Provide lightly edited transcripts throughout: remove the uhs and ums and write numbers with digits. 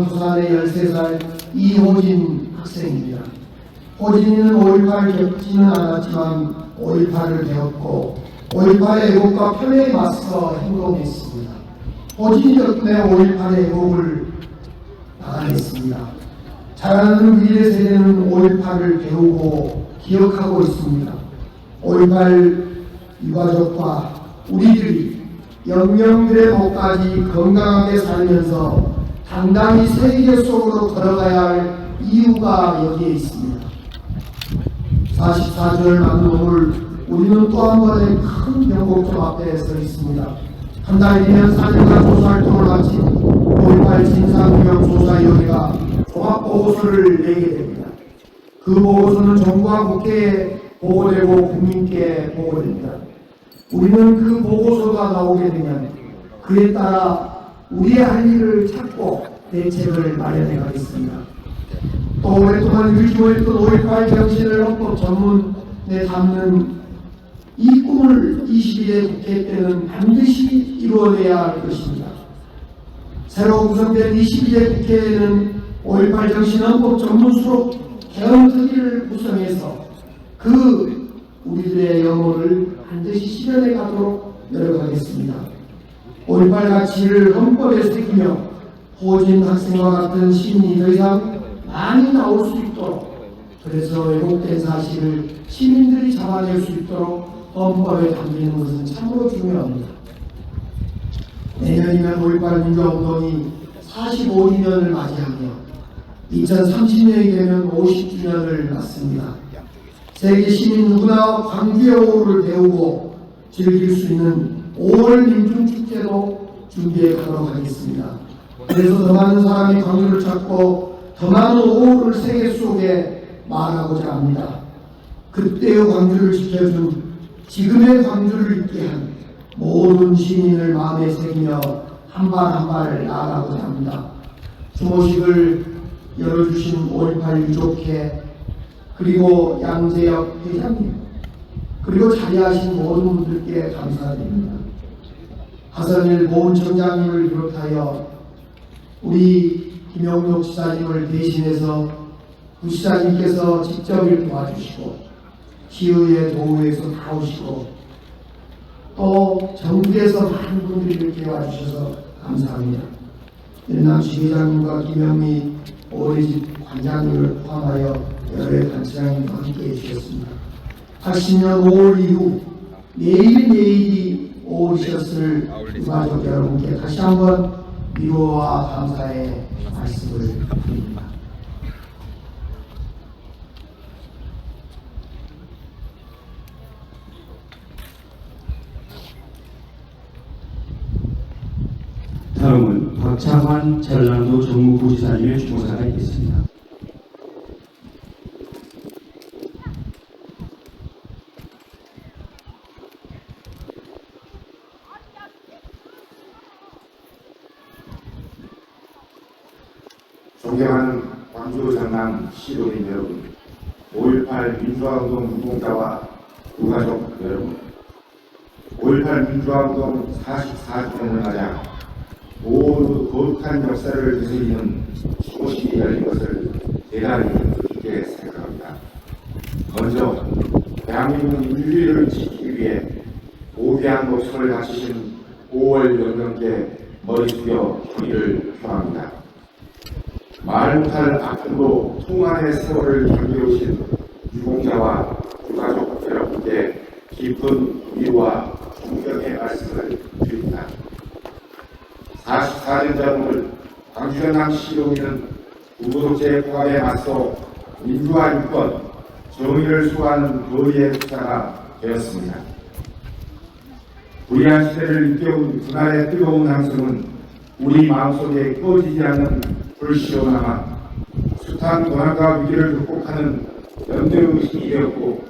부산의 13살 이호진 학생입니다. 호진이는 5.18을 겪지는 않았지만 5.18을 배웠고 5.18의 애국과 편애에 맞서 행동했습니다. 호진이 덕분에 5.18의 애국을 나가냈습니다. 자라는 미래 세대는 5.18을 배우고 기억하고 있습니다. 5.18 유가족과 우리들이 영명들의 복까지 건강하게 살면서 당당히 세계 속으로 걸어가야 할 이유가 여기에 있습니다. 44주를 맞는 오늘 우리는 또 한 번의 큰 변곡점 앞에 서 있습니다. 한 달이면 4년간 조사활동을 마친 5.18 진상규명조사위원회가 종합보고서를 내게 됩니다. 그 보고서는 정부와 국회에 보고되고 국민께 보고됩니다. 우리는 그 보고서가 나오게 되면 그에 따라 우리의 할 일을 찾고 대책을 마련해 가겠습니다. 또 오랫동안 유지했던 5.18 정신을 헌법 전문에 담는 이 꿈을 21대 국회 때는 반드시 이루어내야 할 것입니다. 새로 구성된 22대 국회에는 5.18 정신 헌법 전문수로 개헌특위를 구성해서 그 우리들의 영혼을 반드시 실현해 가도록 노력하겠습니다. 5.18 가치를 헌법에 새기며 호진 학생과 같은 시민이 더 이상 많이 나올 수 있도록, 그래서 왜곡된 사실을 시민들이 잡아낼 수 있도록 헌법에 담기는 것은 참으로 중요합니다. 내년이면 5.18 민주화운동이 45주년을 맞이하며 2030년이 되면 50주년을 맞습니다. 세계 시민 누구나 광주의 5월을 배우고 즐길 수 있는 5월 민중축제도 준비해 가도록 하겠습니다. 그래서 더 많은 사람이 광주를 찾고 더 많은 5월을 세계 속에 말하고자 합니다. 그때의 광주를 지켜준 지금의 광주를 있게 한 모든 시민을 마음에 새기며 한 발 한 발 나아가고자 합니다. 주모식을 열어주신 5.18 유족회, 그리고 양재혁 회장님, 그리고 자리하신 모든 분들께 감사드립니다. 하선일 보훈청장님을 비롯하여 우리 김영록 지사님을 대신해서 부시장님께서 직접 이렇게 와주시고 시의회 도의회에서 다 오시고 또 정부에서 많은 분들이 이렇게 와주셔서 감사합니다. 일남시 회장님과 김영미 어린이집 관장님을 포함하여 여러 단체장님과 함께 해주셨습니다. 80년 5월 이후 매일매일이 5월이셨을 유가족 여러분께 다시 한번 위로와 감사의 말씀을 드립니다. 다음은 박창환 전라도 정무부지사님의 주모사가 있겠습니다. 존경하는 광주 전남 시도민 여러분, 5.18 민주화운동 유공자와 유가족 여러분, 5.18 민주화운동 44주년을 맞아 모두 거룩한 역사를 되새기는 추모식이 열린 것을 대단히 기쁘게 생각합니다. 먼저 대한민국 민주주의를 지키기 위해 고귀한 목숨을 바치신 5월 영령께 머리 숙여敬의를 표합니다. 말 못할 아픔도 통한의 세월을 견뎌오신 유공자와 유가족 여러분께 깊은 위로와 존경의 말씀을 드립니다. 44년 전 오늘 광주 전남 시도민은 무도독재 포함에 맞서 민주화 유권, 정의를 수호하는 거리의 투사가 되었습니다. 불의한 시대를 일깨운 그날의 뜨거운 함성은 우리 마음속에 꺼지지 않는 불씨로 남아 숱한 고난과 위기를 극복하는 연대의식이 되었고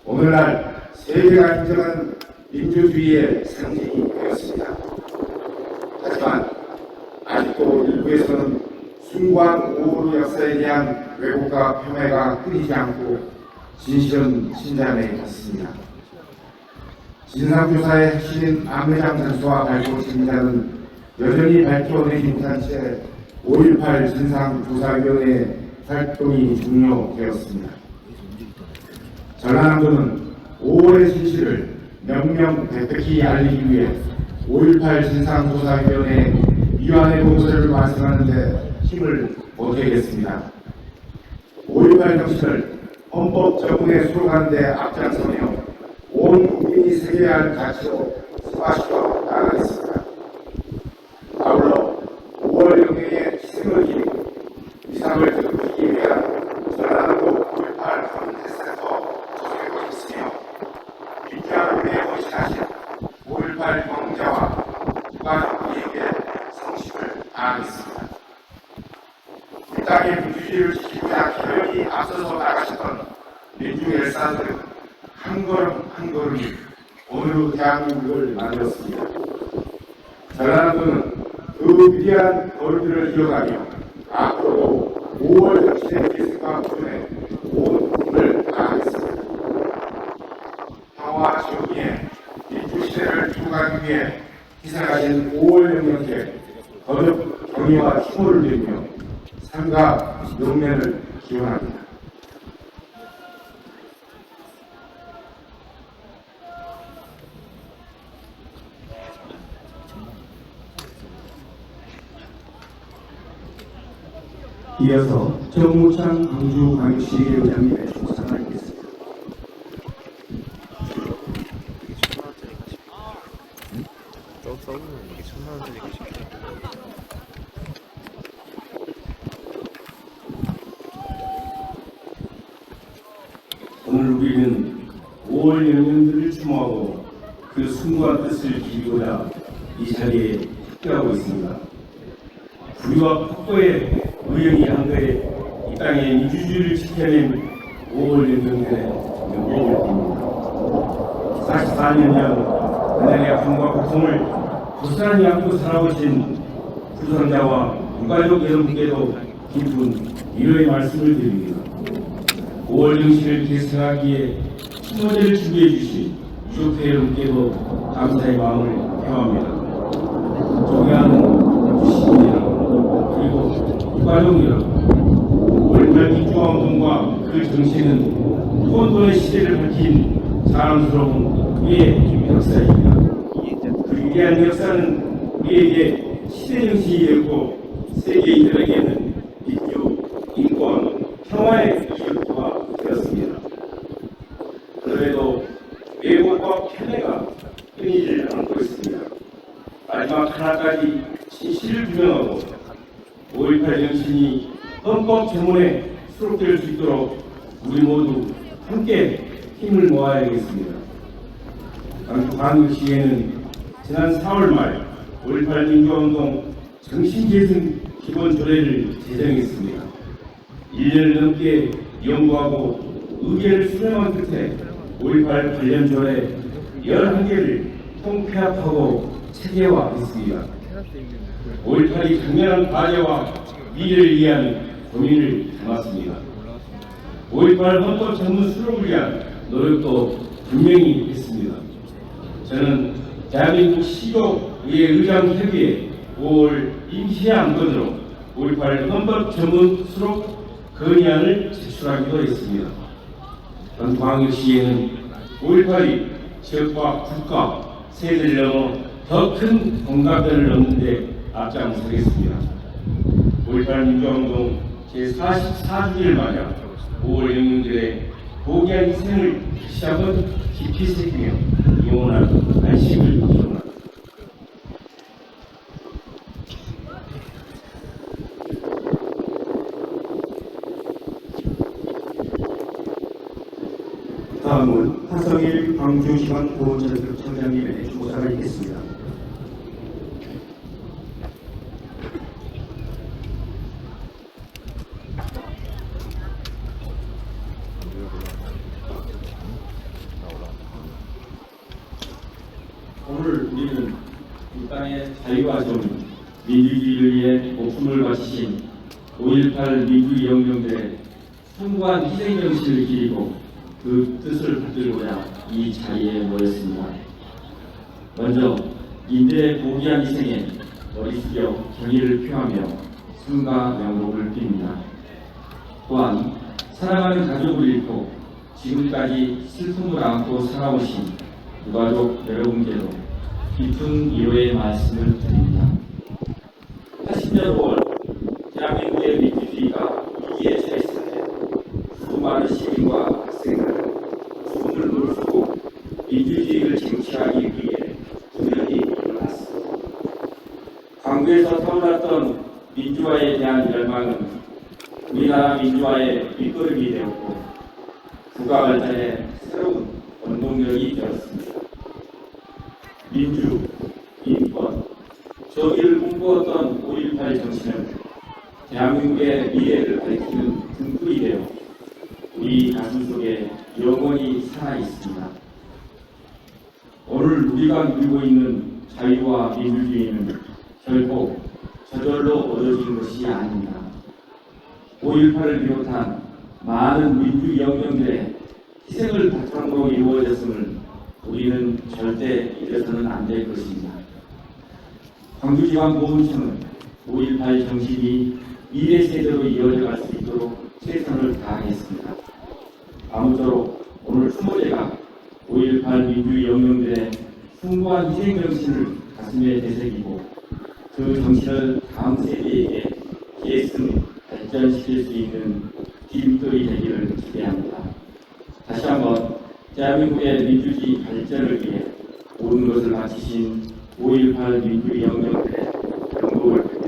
오늘날 세계가 인정하는 민주주의의 상징이 되었습니다. 하지만 아직도 일부에서는 숭고한 오후의 역사에 대한 왜곡과 폄훼가 끊이지 않고 진실은 신장해 있습니다. 진상조사의 핵심인 암회장 단서와 발표 책임자는 여전히 밝혀내지 못한 채 5.18 진상조사위원회 활동이 종료되었습니다. 전라남도는 5월의 진실을 명명백백히 알리기 위해 5.18 진상조사위원회 위원회 공소를 완성하는 데 힘을 보태겠습니다. 5.18 정신을 헌법 정문에 수록하는 데 앞장서며 온 국민이 새겨야 할 가치로 수화시켜 나가겠습니다. 아울러 5월 영예의 희생을 기리고 위상을 되돌리기 위한 전라남도 5.18 커뮤니티센터 조직하고 있으며 민주화를 위해 헌신하신 5.18 경제와 국가정부에게 성심을 다하겠습니다. 이 땅의 민주주의를 지키고자 기꺼이 앞서서 나가셨던 민중 열사들은 한 걸음 한 걸음이 오늘의 대한민국을 만들었습니다. 전라남도는 그 위대한 걸음들을 이어가며 앞으로도 5월 정신의 계승과 부분에 온 힘을 다하겠습니다. 평화와 정의의 민주시대를 이루가기 위해 희생하신 5월 영령께 거듭 경의와 추모를 드리며 삶과 용맹을 기원합니다. 이어서 정무창 광주광역시 의장님의 축사가 있겠습니다. 오늘 우리는 5월 영령들을 추모하고 그 순수한 뜻을 기리고자 이 자리에 축제하고 있습니다. 부유와 폭도의 의영이 한거에 이 땅의 민주주의를 지켜낸 5월 영령들의 명복을 빕니다. 44년간 하나님의 아픔과 고통을 고스란히 안고 살아오신 후손자와 유가족 여러분께도 깊은 위로의 말씀을 드립니다. 5월 정신을 계승하기에 추모제를 준비해 주신 유족회 여러분께도 감사의 마음을 표합니다. 존경하는 시민이라 그리고 유가족이라 5.18 민주화운동과 그 정신은 혼돈의 시대를 밝힌 자랑스러운 우리의 역사입니다. 그 위대한 역사는 우리에게 시대 정신이 되었고 세계인들에게는 민주, 인권, 평화의 기업부가 되었습니다. 그래도 왜곡과 편애가 끊이질 않고 있습니다. 마지막 하나까지 진실을 규명하고 5.18 정신이 헌법 제문에 수록될 수 있도록 우리 모두 함께 힘을 모아야겠습니다. 광주시에는 지난 4월 말 5.18 민주화운동 정신계승 기본조례를 제정했습니다. 1년을 넘게 연구하고 의견을 수렴한 끝에 5.18 관련 조례 11개를 통폐합하고 체계화했습니다. 5.18이 강렬한 과제와 미래를 위한 고민을 담았습니다. 5.18 헌법 전문 수록을 위한 노력도 분명히 했습니다. 저는 대한민국 시도의회 의장협의회 5월 임시안건으로 5.18 헌법 전문 수록 건의안을 제출하기도 했습니다. 광주시에는 5.18이 지역과 국가, 세대를 넘어 더 큰 공감대를 넘는 데 앞장서겠습니다. 5.18 민주화운동 제44주기를 맞아 5월 영령들의 고귀한 희생을 다시 한번 깊이 새기며 영원한 안식을 기원합니다. 다음은 하성일 광주지방보훈전력청장님의 조사가 있겠습니다. 오늘 우리는 이 땅의 자유와 정의, 민주주의를 위해 목숨을 바치신 5.18 민주주의 영령들의 숭고한 희생정신을 기리고 그 뜻을 붙들고자 이 자리에 모였습니다. 먼저 인대의 고귀한 희생에 머리 숙여 경의를 표하며 삼가 명복을 빕니다. 또한 사랑하는 가족을 잃고 지금까지 슬픔을 안고 살아오신 유가족 여러분께도 깊은 위로의 말씀을 드립니다. 80년 5월 대한민국의 민주주의가 위기에 처했을 때 수많은 시민과 학생들은 죽음을 무릅쓰고 민주주의를 쟁취하기 위해 분열이 일어났습니다. 광부에서 타올랐던 민주화에 대한 열망은 우리나라 민주화의 밑거름이 되었고 국가 발전의 새로운 원동력이 되었습니다. 민주, 인권, 정의를 꿈꾸었던 5.18 정신은 대한민국의 미래를 밝히는 등불이 되어 우리 가슴 속에 영원히 살아있습니다. 오늘 우리가 누리고 있는 자유와 민주주의는 결코 저절로 얻어진 것이 아닙니다. 5.18을 비롯한 많은 민주혁명들의 희생을 바탕으로 이루어졌음을 우리는 절대 잊어서는 안 될 것입니다. 광주지방보훈청은 5.18 정신이 미래 세대로 이어져 갈 수 있도록 최선을 다하겠습니다. 아무쪼록 오늘 추모제가 5.18 민주혁명들의 숭고한 희생 정신을 가슴에 되새기고 그 정신을 다음 세대에게 계승, 발전시킬 수 있는 디딤돌이 되기를 기대합니다. 다시 한번 대한민국의 민주주의 발전을 위해 모든 것을 바치신 5.18 민주혁명들의 명복을 빌며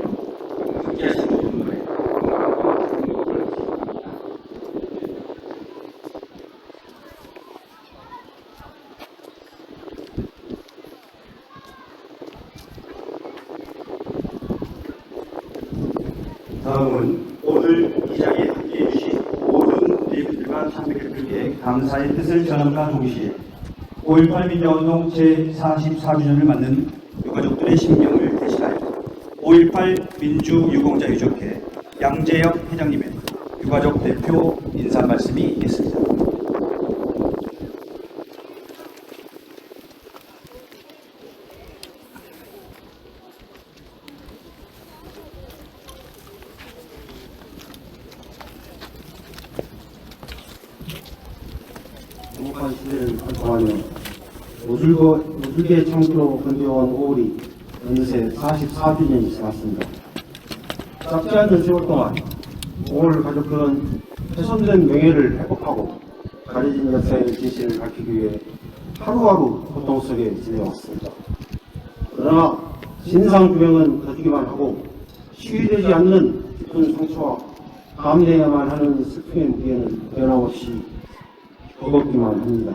함께하신 모든 분의 건강과 행복을 기원합니다. 다음은 오늘 이 자리에 함께해 주신 모든 대표들과 참배객들께 감사의 뜻을 전함과 동시에 5.18 민주화운동 제44주년을 맞는 유가족들의 심경을 대신하여 5.18 민주유공자유족회 양재혁 회장님의 유가족 대표 인사 말씀이 있겠습니다. 행복한 시대를 활동하며 모질게 창조로 건져온 5월이 어느새 44주년이 지났습니다. 짧지 않은 세월 동안 5월 가족들은 훼손된 명예를 회복하고 가려진 역사의 진실을 밝히기 위해 하루하루 고통 속에 지내왔습니다. 그러나 진상규명은 거두기만 하고 시위되지 않는 깊은 상처와 감내야만 하는 슬픔의 무게는 변함없이 버겁기만 합니다.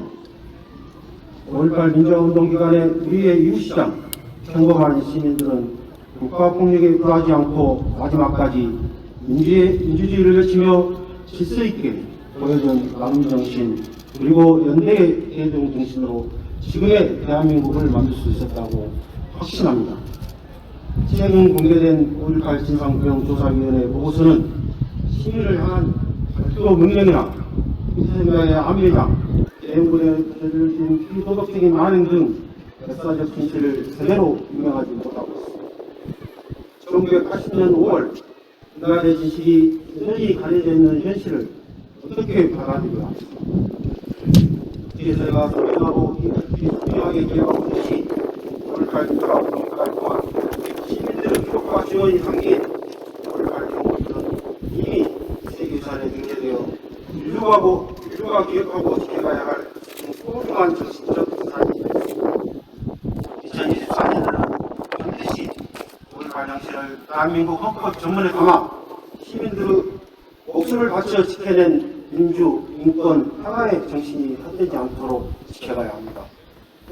5.18 민주화운동 기간에 우리의 이웃시장 평범한 시민들은 국가폭력에 굴하지 않고 마지막까지 민주주의를 외치며 질서 있게 보여준 남정신 그리고 연대의 대중 정신으로 지금의 대한민국을 만들 수 있었다고 확신합니다. 최근 공개된 5.18 진상규명조사위원회 보고서는 시민을 향한 별도 명령이나 민주생명의 암매장, 대응군에 저지른 비도덕적인 만행 등 역사적 진실을 제대로 유명하지 못하고 있습니다. 1980년 5월 인간의 진실이 여전히 가려져 있는 현실을 어떻게 받아들여야 합니까? 뒤에서가 소리하고 비하게 기억하고 있듯이 5.18 민주화운동까지 동안 시민들의 기록과 지원이 담긴 5.18 경고들은 이미 세계유산에 등재되어 인류가 기억하고 지켜가야 할 소중한 정신적 자산입니다. 2024년에는 반드시 5.18 정신을 대한민국 헌법 전문에 담아 시민들의 목숨을 바쳐 지켜낸 민주, 인권, 평화의 정신이 헛되지 않도록 지켜가야 합니다.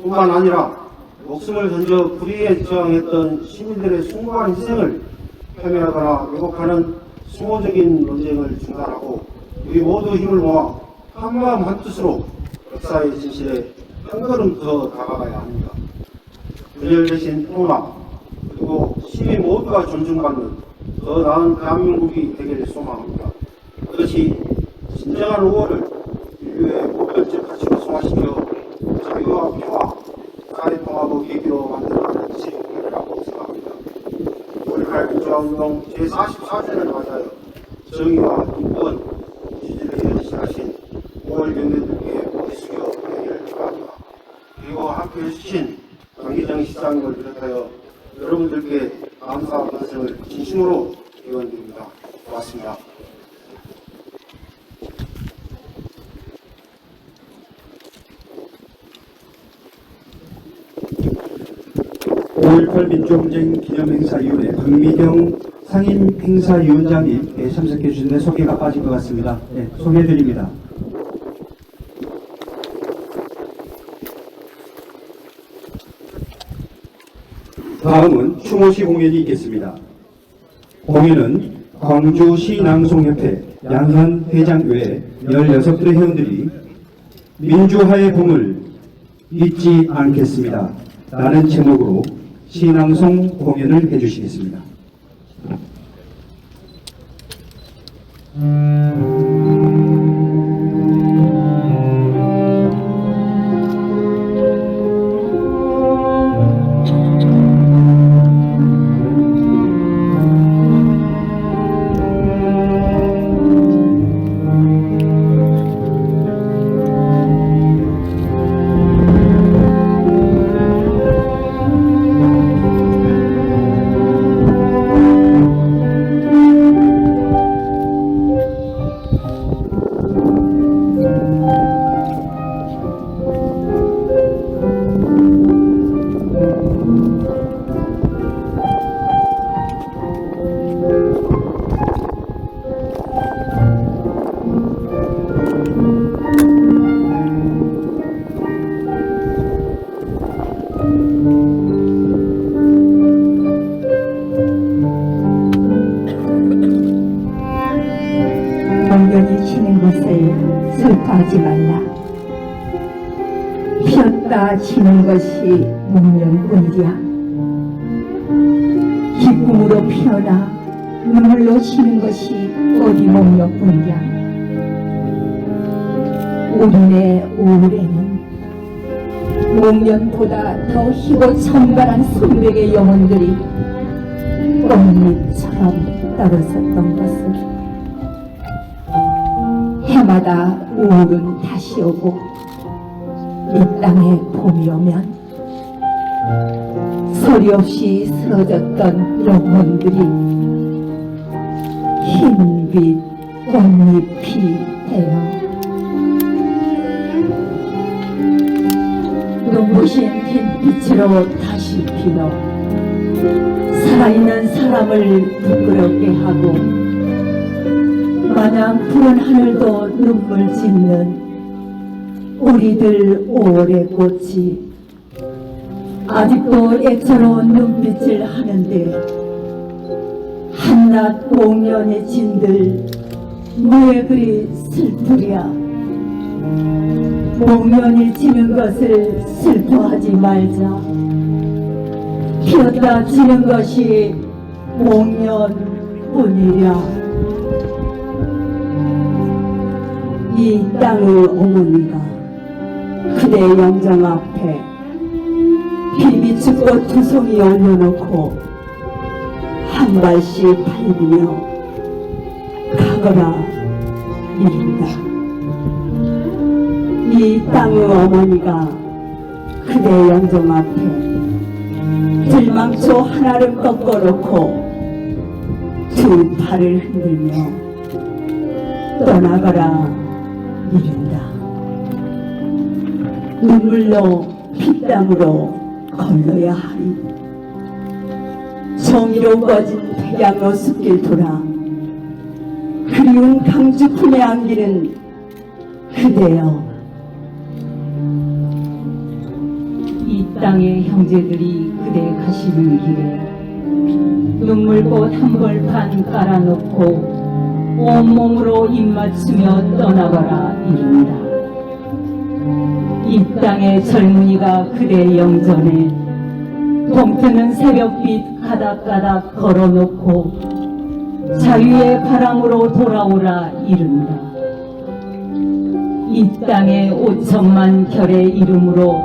뿐만 아니라 목숨을 던져 불의에 저항했던 시민들의 숭고한 희생을 폄훼하거나 왜곡하는 수모적인 논쟁을 중단하고 우리 모두 힘을 모아 한마음 한뜻으로 역사의 진실에 한 걸음 더 다가가야 합니다. 분열 대신 통합 그리고 시민 모두가 존중받는 더 나은 대한민국이 되기를 소망합니다. 그것이 진정한 5월을 인류의 모든적 가치로 승화시켜 자유와 평화, 사회 통합의 계기로 만들어가는 지금이라고 생각합니다. 5.18 민주화 민주화운동 제44주년을 맞아요. 정의와 인권, 지지를 실하신 5월 경례들께 머리 숙여 회개를 기도합니다. 그리고 함께 해주신 강기정 시장님을 비롯하여 여러분들께 감사 말씀을 진심으로 기원드립니다. 고맙습니다. 5.18 민주항쟁 기념행사위원회 박미경 상임행사위원장님 참석해 주시는데 소개가 빠진 것 같습니다. 네, 소개해드립니다. 다음은 추모시 공연이 있겠습니다. 공연은 광주시낭송협회 양현 회장 외 16분의 회원들이 민주화의 봄을 잊지 않겠습니다 라는 제목으로 시낭송 공연을 해주시겠습니다. 멍견이 지는 것을 슬퍼하지 말라. 피었다 지는 것이 목련뿐이야. 기쁨으로 피어나 눈물로 지는 것이 어디 목련뿐이야. 우리네 오울에는 목련보다 더 희고 천발한 순백의 영혼들이 꽃잎처럼 떨어졌던 것을 해마다 우울은 다시 오고 이 땅에 봄이 오면 소리 없이 쓰러졌던 영혼들이 흰빛 꽃잎이 되어 눈부신 흰빛으로 다시 피어 살아있는 사람을 부끄럽게 하고 마냥 푸른 하늘도 눈물 짓는 우리들 5월의 꽃이 아직도 애처로운 눈빛을 하는데 한낱 목련의 진들 왜 그리 슬프랴. 목련이 지는 것을 슬퍼하지 말자. 피었다 지는 것이 목련뿐이랴. 이 땅의 어머니가 그대 영정 앞에 비비추꽃 두 송이 올려놓고 한 발씩 밟으며 가거라 이른다. 이 땅의 어머니가 그대 영정 앞에 들망초 하나를 꺾어놓고 두 팔을 흔들며 떠나거라 이른다. 눈물로 피땀으로 걸러야 하리. 정의로 꺼진 백양로 숲길 돌아 그리운 강주 품에 안기는 그대여. 이 땅의 형제들이 그대 가시는 길에 눈물꽃 한 벌판 깔아놓고 온몸으로 입맞추며 떠나거라 이른다. 이 땅의 젊은이가 그대 영전에 동트는 새벽빛 가닥가닥 걸어놓고 자유의 바람으로 돌아오라 이른다. 이 땅의 5천만 결의 이름으로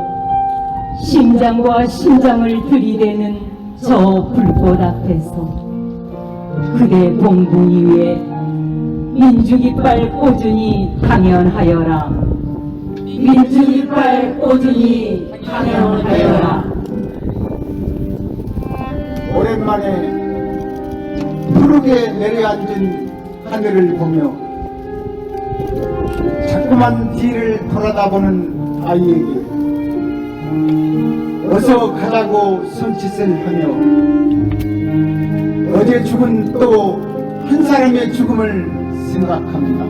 심장과 심장을 들이대는 저 불꽃 앞에서 그대 봉분이 위에 민주깃발 꾸준히 강연하여라. 민주깃발 꾸준히 강연하여라. 오랜만에 푸르게 내려앉은 하늘을 보며 자꾸만 뒤를 돌아다보는 아이에게 어서 가자고 손짓을 하며 어제 죽은 또 한 사람의 죽음을 생각합니다.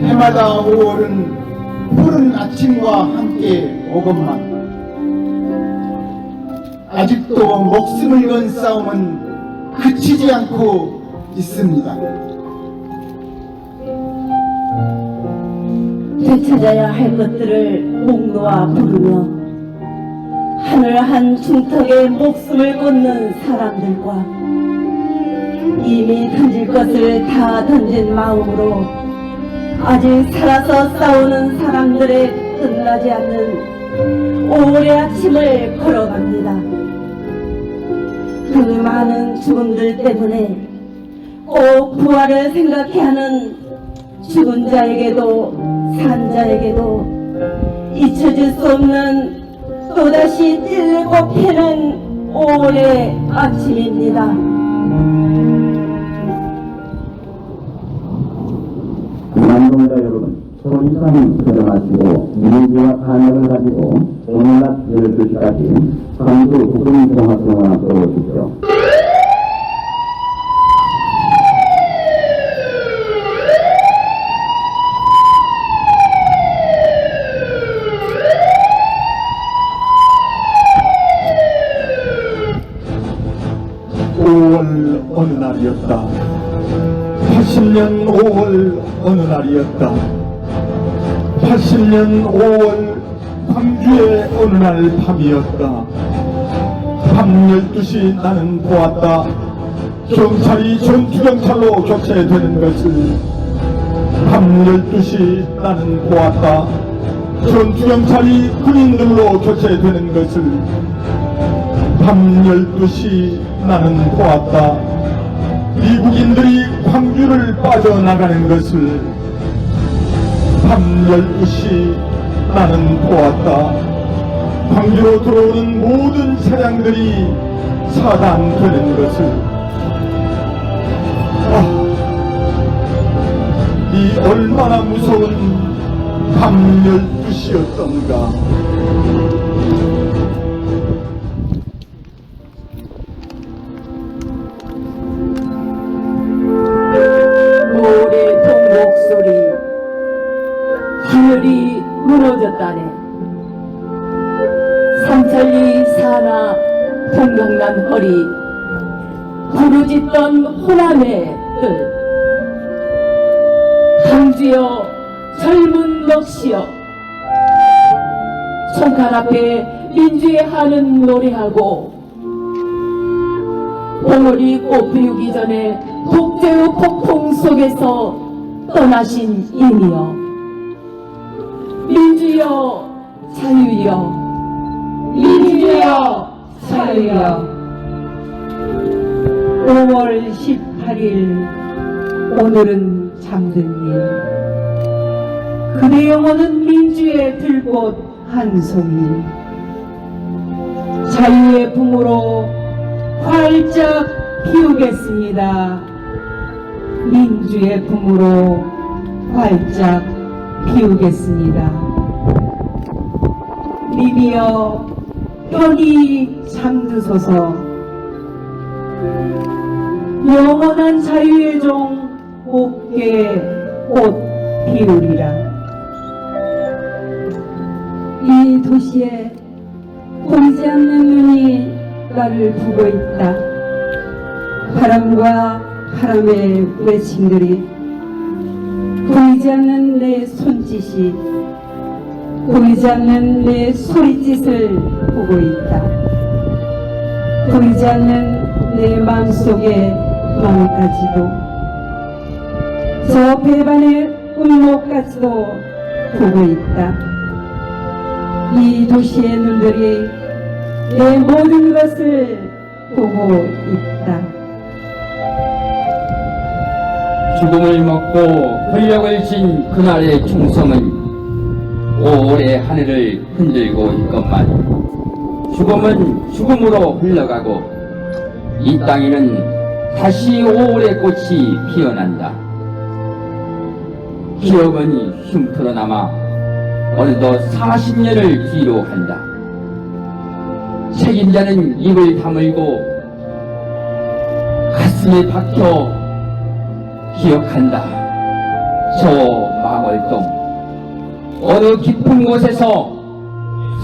해마다 5월은 푸른 아침과 함께 오건만 아직도 목숨을 건 싸움은 그치지 않고 있습니다. 되찾아야 할 것들을 목 놓아 부르며 하늘 한 중턱에 목숨을 꽂는 사람들과 이미 던질 것을 다 던진 마음으로 아직 살아서 싸우는 사람들의 끝나지 않는 5월의 아침을 걸어갑니다. 그 많은 죽음들 때문에 꼭 부활을 생각해 하는 죽은 자에게도 산 자에게도 잊혀질 수 없는 또다시 찔려 꼽히는 5월의 아침입니다. 남동자 여러분, 소리상 들어마시고 민주와 탄핵을 가지고 오늘 낮 12시까지 광주 국민공화국을 들어오십시오. 어느 날이었다. 80년 5월 어느 날이었다. 80년 5월 광주의 어느 날 밤이었다. 밤 12시 나는 보았다. 경찰이 전투경찰로 교체되는 것을. 밤 12시 나는 보았다. 전투경찰이 군인들로 교체되는 것을. 밤 12시 나는 보았다. 미국인들이 광주를 빠져나가는 것을. 밤 12시 나는 보았다. 광주로 들어오는 모든 차량들이 차단되는 것을. 이 얼마나 무서운 밤 12시였던가. 하늘이 무너졌다네. 삼천리 사나 동강난 허리 부르짖던 호남의 뜰. 강주여 젊은 넋이여 총칼 앞에 민주의 하는 노래하고 봉오리 꽃 피우기 전에 독재의 폭풍 속에서 떠나신 이미여 민주여 자유여 민주여 자유여. 5월 18일 오늘은 잠든 일. 그대 영혼은 민주의 들꽃 한 송이. 자유의 붕으로 활짝 피우겠습니다. 민주의 붕으로 활짝 피우겠습니다. 님이여 편히 잠드소서. 영원한 자유의 종 곱게 꽃 피우리라. 이 도시에 보이지 않는 눈이 나를 보고 있다. 바람과 바람의 외침들이 보이지 않는 내 손짓이 보이지 않는 내 소리짓을 보고 있다. 보이지 않는 내 마음속의 마음까지도 저 배반의 울목까지도 보고 있다. 이 도시의 눈들이 내 모든 것을 보고 있다. 죽음을 먹고 권력을 쥔 그날의 충성은 오래 하늘을 흔들고 있건만 죽음은 죽음으로 흘러가고 이 땅에는 다시 오래 꽃이 피어난다. 기억은 흉터로 남아 어느덧 40년을 뒤로 간다. 책임자는 입을 다물고 가슴에 박혀 기억한다. 저 망월동 어느 깊은 곳에서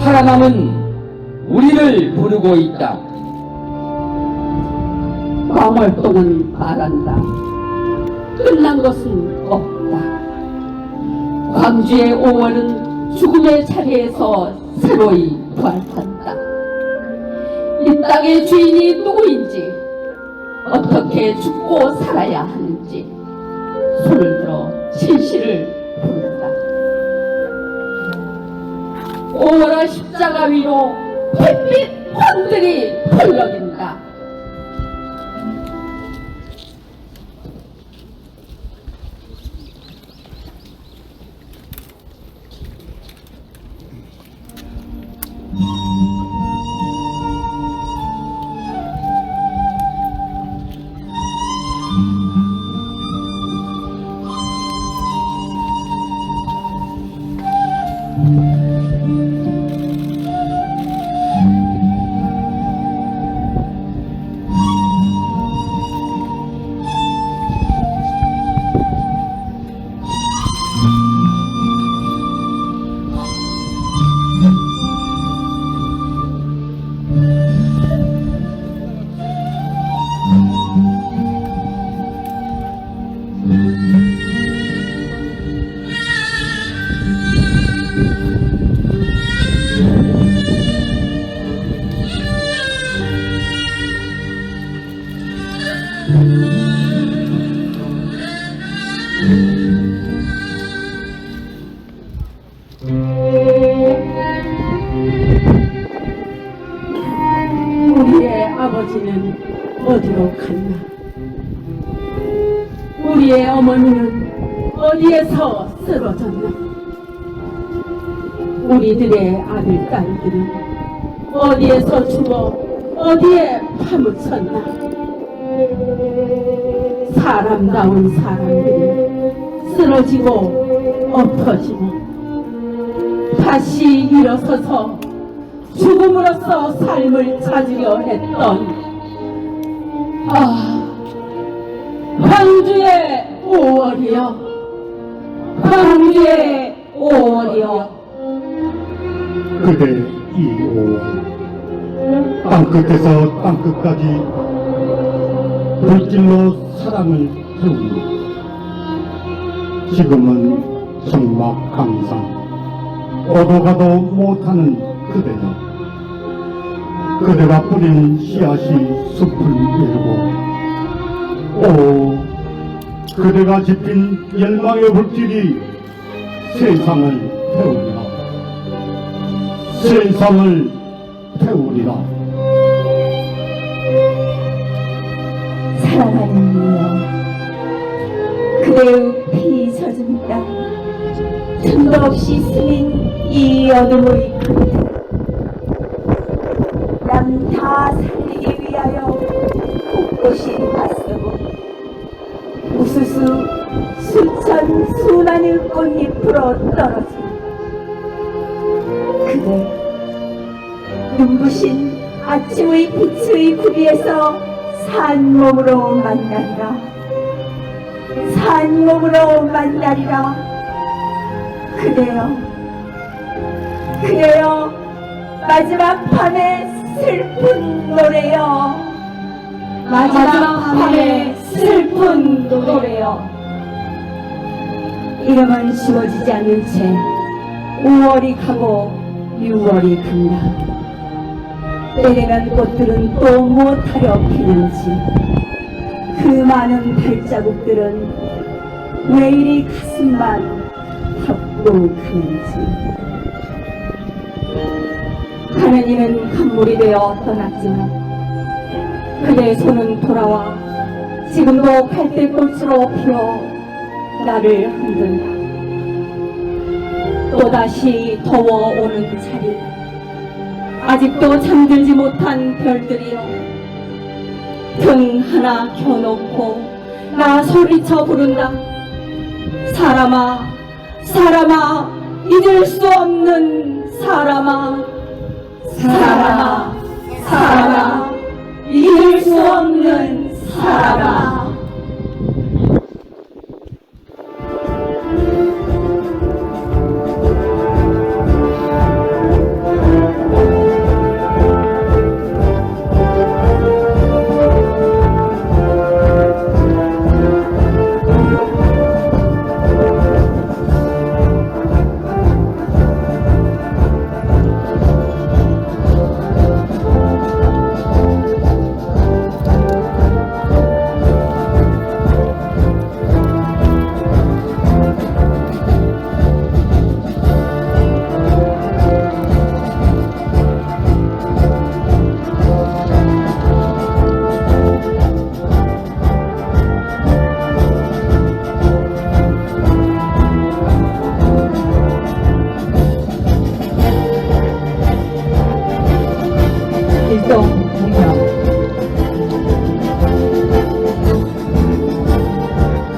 살아남은 우리를 부르고 있다. 망월동은 말한다. 끝난 것은 없다. 광주의 5월은 죽음의 자리에서 새로이 부활한다. 이 땅의 주인이 누구인지, 어떻게 죽고 살아야 하는지 손을 들어 진실을 부른다. 5월의 십자가 위로 햇빛 황들이 펄럭인다. 우리의 아버지는 어디로 갔나? 우리의 어머니는 어디에서 쓰러졌나? 우리들의 아들, 딸들은 어디에서 죽어 어디에 파묻혔나? 사람다운 사람들이 쓰러지고 엎어지고 다시 일어서서 죽음으로써 삶을 찾으려 했던 광주의 5월이여, 광주의 5월이여. 그대 이 5월 땅끝에서 땅끝까지 불길로 사랑을 태우니 지금은 정막 강산 오도 가도 못하는 그대여, 그대가 뿌린 씨앗이 숲을 이루고 그대가 지핀 열망의 불길이 세상을 태우리라, 세상을 태우리라. 사랑하는 이여, 그대의 피 젖은 땅, 틈도 없이 스민 이 어둠의 그대, 남 다 살리기 위하여 곳곳이 맞서고 우수수 수천 수만의 꽃잎으로 떨어진 그대, 눈부신 아침의 빛의 구비에서 산 몸으로 만나리라, 산 몸으로 만나리라. 그대여, 그대여, 마지막 밤의 슬픈 노래여, 마지막 밤의 슬픈 노래여. 이름은 지워지지 않는 채 5월이 가고 6월이 간다. 때되면 꽃들은 또 무엇하려 피는지, 그 많은 발자국들은 왜 이리 가슴만 덮고 가는지. 가는 이는 간물이 되어 떠났지만 그의 손은 돌아와 지금도 갈대꽃으로 피어 나를 흔든다. 또다시 더워오는 자리, 아직도 잠들지 못한 별들이여, 등 하나 켜놓고 나 소리쳐 부른다. 사람아, 사람아, 잊을 수 없는 사람아, 사람아, 사람아, 잊을 수 없는 사람아.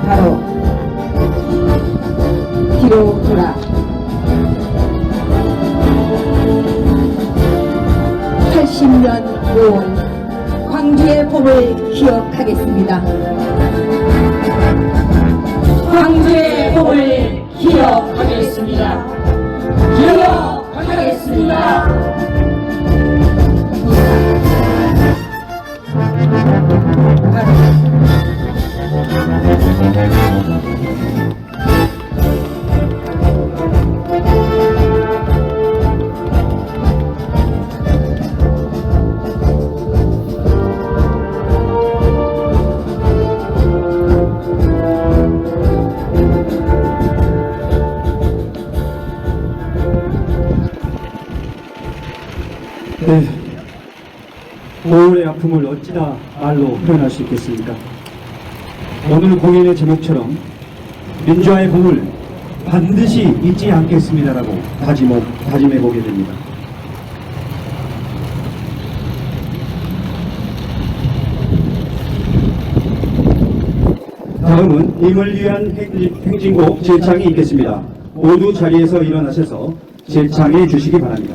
바로 뒤로 돌아 80년 5월 광주의 봄을 기억하겠습니다. 광주의 봄을 기억하겠습니다. 기억하겠습니다. 네, 5월의 아픔을 어찌다 말로 표현할 수 있겠습니까? 오늘 공연의 제목처럼 민주화의 봄을 반드시 잊지 않겠습니다라고 다짐해보게 됩니다. 다음은 임을 위한 행진곡 제창이 있겠습니다. 모두 자리에서 일어나셔서 제창해 주시기 바랍니다.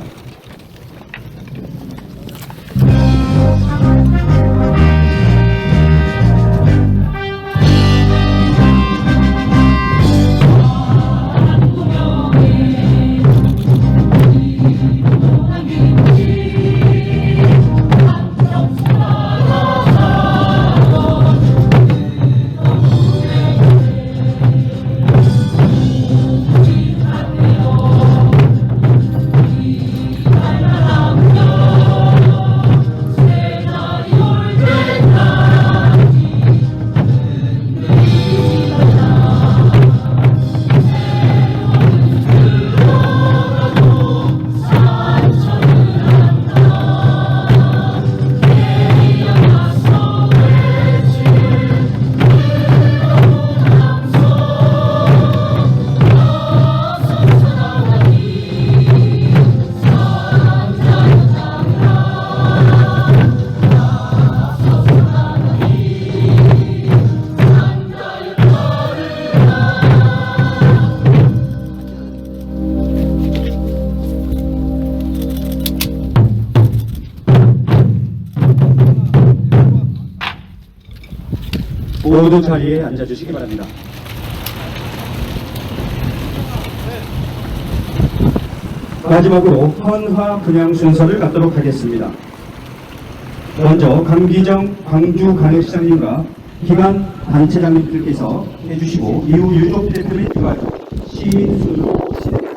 모두 자리에 앉아주시기 바랍니다. 마지막으로 헌화 분향 순서를 갖도록 하겠습니다. 먼저 강기정 광주광역시장님과 기관 단체장님들께서 해주시고 이후 유족 대표 및 시민 순으로 진행하겠습니다.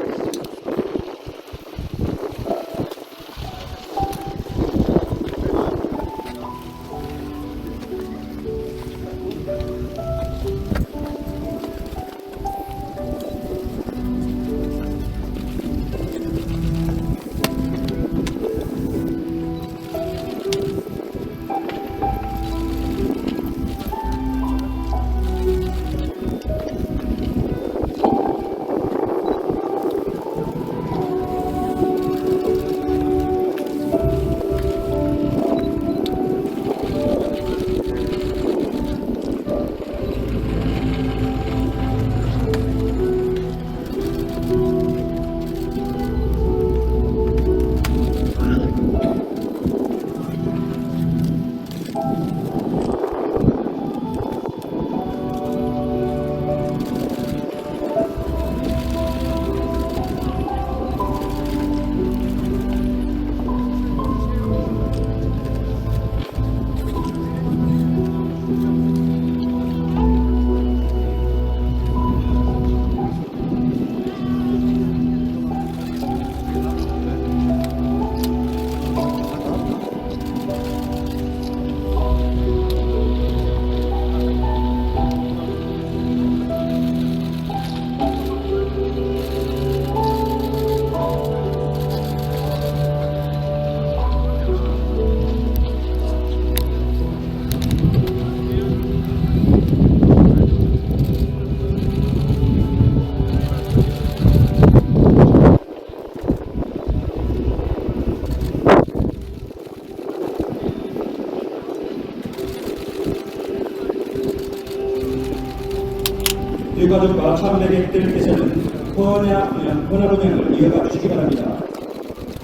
유가족과 참배객들께서는 헌화로명을 이어가 주시기 바랍니다.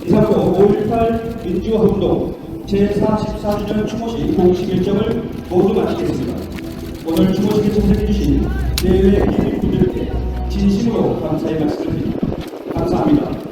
이상으로 5.18 민주화운동 제44주년 추모식 공식 일정을 모두 마치겠습니다. 오늘 추모식에 참석해주신 내외 기술분들께 진심으로 감사의 말씀을 드립니다. 감사합니다.